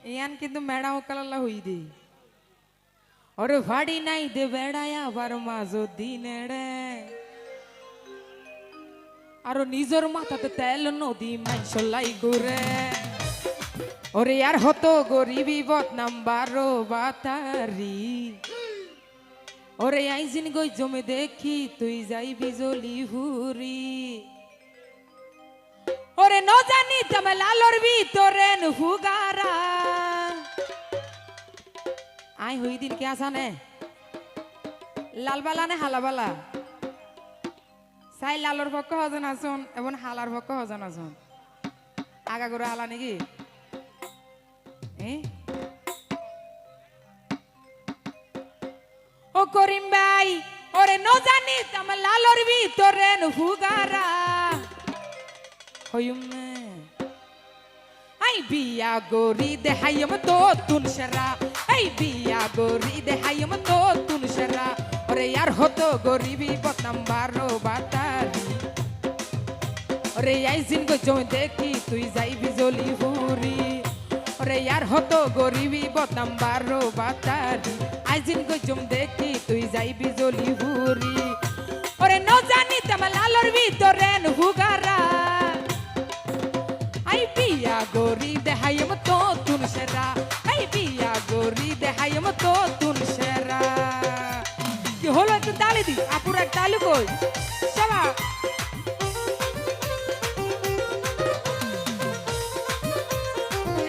ইয়ান কিন্তু মেড়া ওকালাল্লা হই দে ওরে ভাড়ি নাই দে বেড়ায় আবার মাঝো দিনেড়ে আর নিজের মাথাতে তেল নদী মাইসলাই ঘুরে ওরে আর হতো গরিবি বদনাম বারো বাতারি ওরে আইজিন গই জমে দেখি তুই যাই বিজলি হুরি ওরে ন জানি তুমি লালর ভিতরে হুগারা আই হই দিন কে আসানে লালবালা নে হালাবালা সাই লালর পক্ষ হজন আসুন এবং হালার পক্ষ হজন আসুন আগা করে হালা নাকি ও করিম ভাই ওরে ন জানি তুমি লালর ভিতরে হুগারা হইম আই বিয়া গরি দেহাইম তো তুনসরা আই বিয়া গরি দেহাইম তো তুনসরা ওরে यार হতো গরিবি বদনাম বারো বাতারি ওরে আইজিন গো জমি দেখি তুই যাইবি জলি হুরি ওরে यार হতো গরিবি বদনাম বারো বাতারি আইজিন গো জমি দেখি তুই যাইবি জলি হুরি ওরে ন জানি তোমা লালর ভিতরে হুগারা আই বিয়া গরি দেহাইম তো তুনসরা আই বিয়া গরি দেহাইম তো তুনসরা কি হলো একটু তালি দি আপুর এক তালি কই সবা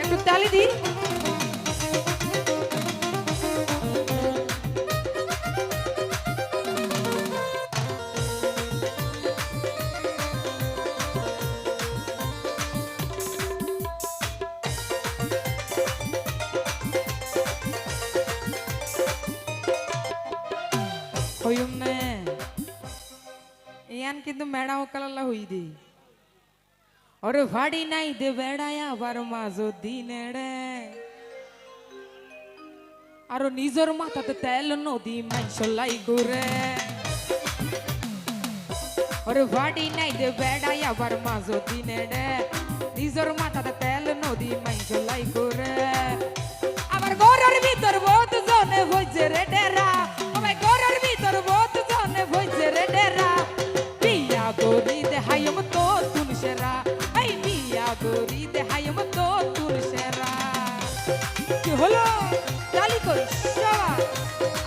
একটু তালি দি হইম না ইয়ান কিন্তু মেড়া ওকালাল্লা হই দে ওরে ভাড়ি নাই দে বেড়ায় আবার মাঝো দিনেড়ে আর নিজের মাথাতে তেল নদী মাইসলাই ঘুরে ওরে ভাড়ি নাই দে বেড়ায় আবার মাঝো দিনেড়ে নিজের মাথাতে তেল নদী মাইসলাই ঘুরে আবার ঘরের ভিতর বহুত জনে হইছে রে ডেরা ঘরের ভিতর বহুত জনে হইছে রে ডেরা বিয়া গরি দেহাইম তো তুনসেরা এই বিয়া গরি দেহাইম তো তুনসেরা কি হলো তালি কই সবা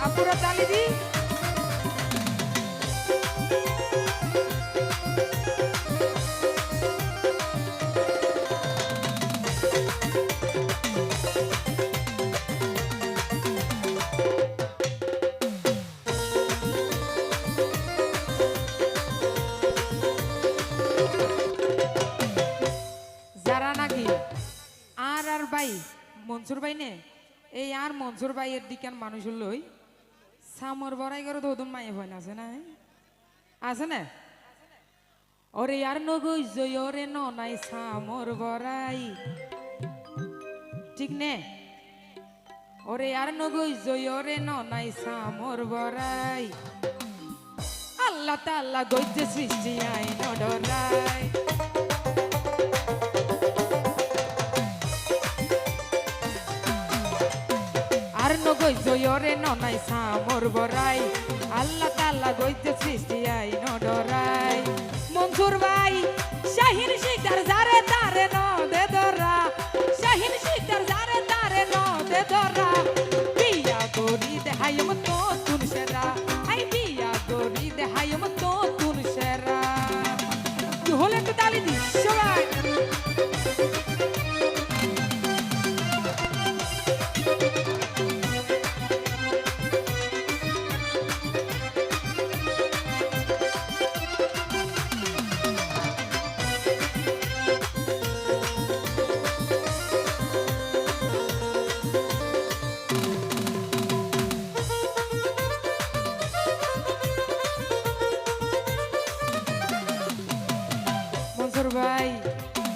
আপুরা তালি দি মনসুর ভাই নে এই আর মনসুর ভাইয়ের দিকান মানুষ লই সামর বড়াই করে ধুন মায়ে হয় না আছে না ওরে আর নগই জয়রে ন নাই সামর বড়াই ঠিক নে ওরে আর নগই জয়রে ন নাই সামর বড়াই আল্লাহ তাআলা গইছে সৃষ্টি আইন ডরাই নগই জয়রে ননাই সামর বড়াই আল্লাহ তাআলা গইতে সৃষ্টি আইন ডরাই মনসুর ভাই শাহিন শিকদার যারে তারে ন দে ধরা শাহিন শিকদার যারে তারে ন দে ধরা বিয়া গরি দেহাইম তো তুনসেরা আই বিয়া গরি দেহাইম তো তুনসেরা কি হলো একটু তালি দি সবাই ভাই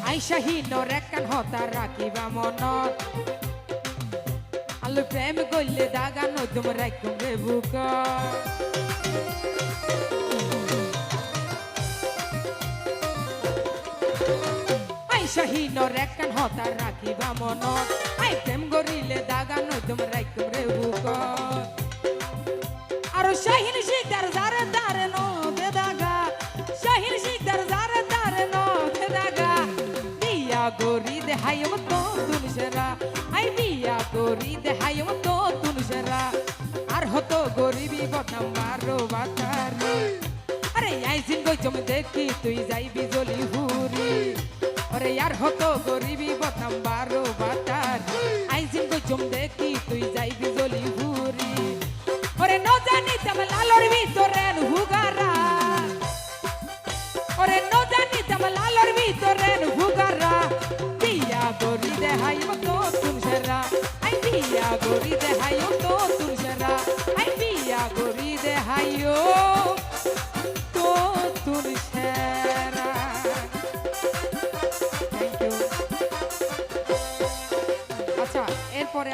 আইসাহীন রেকান হতা রাখিবা মনত আলু প্রেম করলে দাগা নতুম রাখুম রে বুক শাহিনর একখান হতা রাখিবা মনত আই প্রেম গরিলে দাগা নইতম রাইকুম রে বুক আর শাহিন শিকদার যারে দারে নো দে দাগা শাহিন শিকদার যারে দারে নো দে দাগা বিয়া গরি দে হাইম তো তুনসেরা আই বিয়া গরি দে হাইম তো তুনসেরা আর হতো গরিবি বদনাম মারো বাতারি আরে আইসিন কইছম দেখি তুই যাইবি জলি হুরি আরে यार হতো গরিবি বদনাম মারো বাতারি আইসিন কইছম দেখি তুই যাইবি জলি হুরি ওরে ন জানি তম লালর ভিতরে হুগারা ওরে ন জানি তম লালর ভিতরে হুগারা বিয়া গরি দে হাইম তো তুনসেরা আই বিয়া গরি দে হাইম তো তুনসেরা আই বিয়া গরি দে হাইও তো তুনসেরা থ্যাংক ইউ আচ্ছা এরপরে